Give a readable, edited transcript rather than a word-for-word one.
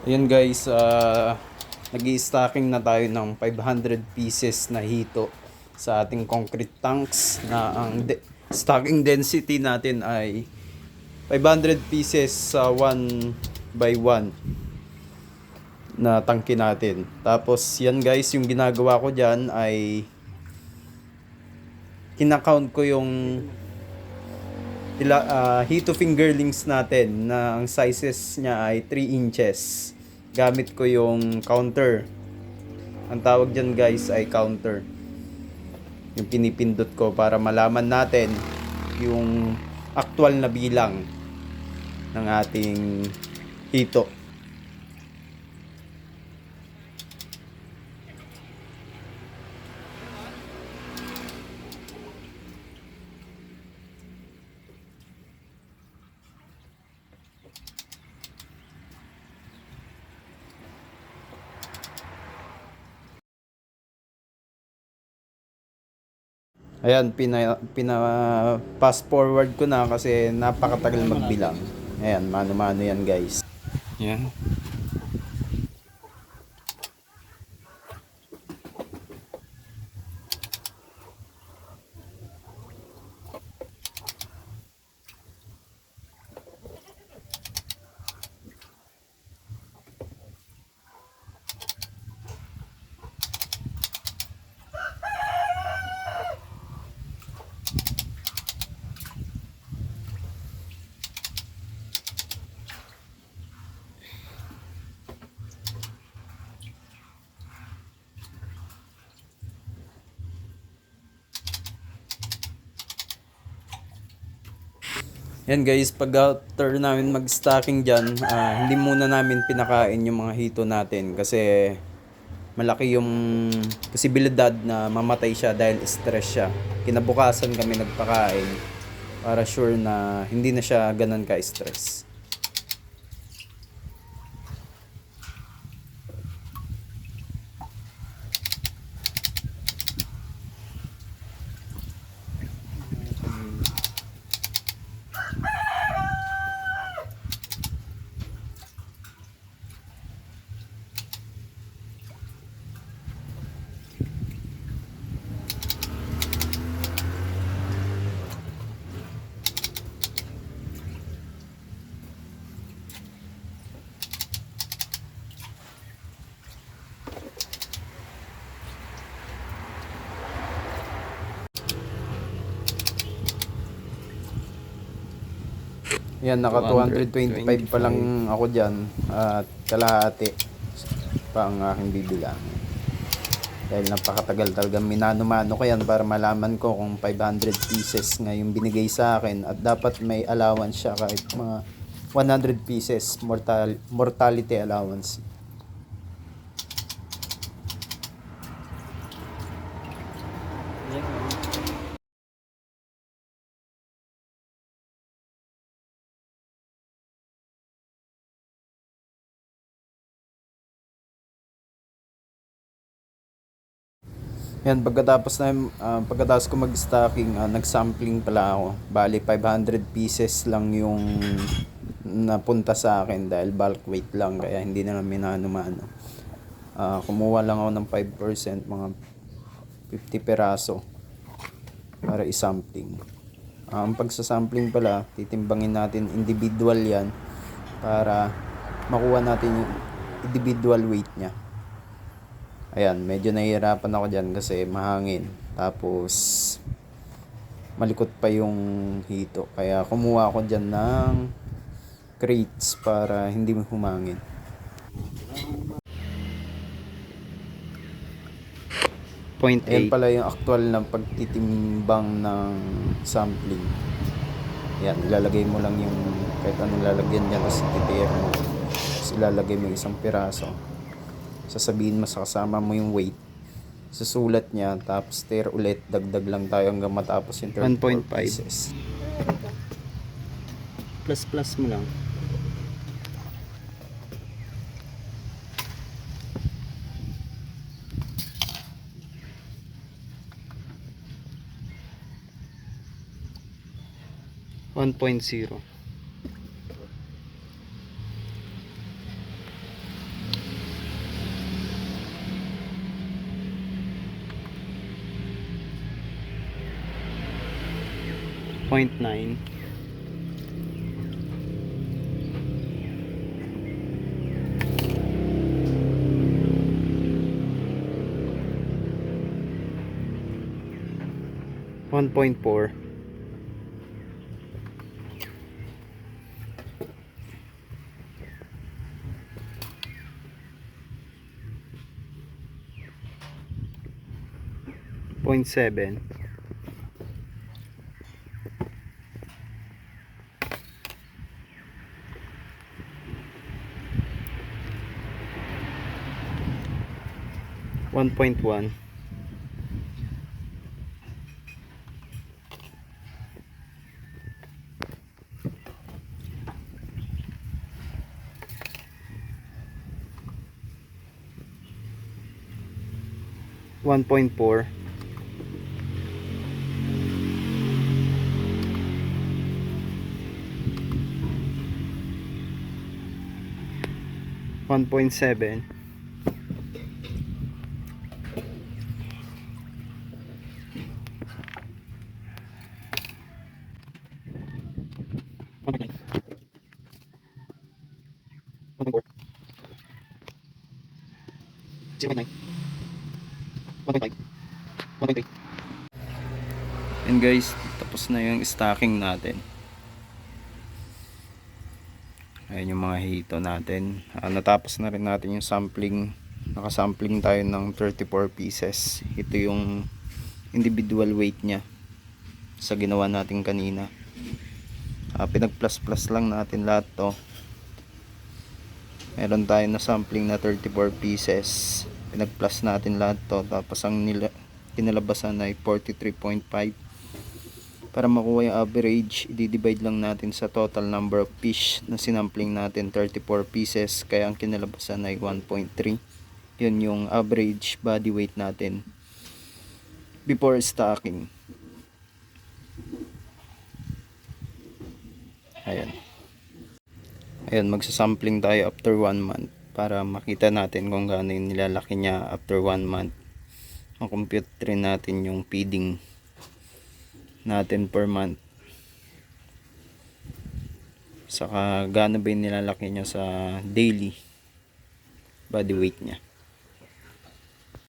Ayun guys, nag-i-stocking na tayo ng 500 pieces na hito sa ating concrete tanks na ang stocking density natin ay 500 pieces sa 1 by 1 na tangke natin. Tapos yan guys, yung ginagawa ko dyan ay kinakount ko yung hito fingerlings natin na ang sizes niya ay 3 inches. Gamit ko yung counter. Ang tawag dyan guys ay counter. Yung pinipindot ko para malaman natin yung actual na bilang ng ating hito. Ayan, pass forward ko na kasi napakatagal magbilang. Ayan, mano-mano yan guys. Ayan. Yan guys, pag after namin mag-stocking dyan, hindi muna namin pinakain yung mga hito natin kasi malaki yung posibilidad na mamatay siya dahil stress siya. Kinabukasan kami nagpakain para sure na hindi na siya ganun ka-stress. Yan, naka 225 pa lang ako dyan at kalahati pa ang aking bibilang. Dahil napakatagal talaga minano-mano ko yan para malaman ko kung 500 pieces nga yung binigay sa akin at dapat may allowance siya kahit mga 100 pieces mortality allowance. Yan, pagkatapos ko mag-stocking, nag-sampling pala ako. Bali, 500 pieces lang yung napunta sa akin dahil bulk weight lang, kaya hindi na namin minano-mano. Kumuha lang ako ng 5%, mga 50 peraso para i-sampling. Ang pagsasampling pala, titimbangin natin individual yan para makuha natin yung individual weight niya. Ayan, medyo nahihirapan ako dyan kasi mahangin. Tapos, malikot pa yung hito. Kaya kumuha ako dyan ng crates para hindi humangin. Ayan pala yung actual na pagtitimbang ng sampling. Ayan, ilalagay mo lang yung kahit anong lalagyan dyan kasi titiyek mo. Tapos ilalagay mo isang piraso. Sasabihin mo sa kasama mo yung weight, susulat niya, tapos stir ulit, dagdag lang tayo hanggang matapos yung 1.5 pieces. Plus mo lang. 0.9. One point four. 0.7. 1.1. 1.4. 1.7. 1.4. 0.9. 1.5. 1.3. And guys, tapos na yung stocking natin. Ayan yung mga hito natin. Natapos na rin natin yung sampling. Nakasampling tayo ng 34 pieces. Ito yung individual weight nya sa ginawa natin kanina. Pinag plus plus lang natin lahat to. Meron tayo na sampling na 34 pieces. Pinag plus natin lahat to. Tapos ang kinalabasan ay 43.5. Para makuha yung average, i-divide lang natin sa total number of fish na sinampling natin, 34 pieces. Kaya ang kinalabasan ay 1.3. Yun yung average body weight natin before stocking. Ayan. Ayan, magsasampling tayo after 1 month para makita natin kung gaano yung nilalaki niya after 1 month. Makompute rin natin yung feeding natin per month. Saka gaano ba yung nilalaki niya sa daily body weight niya.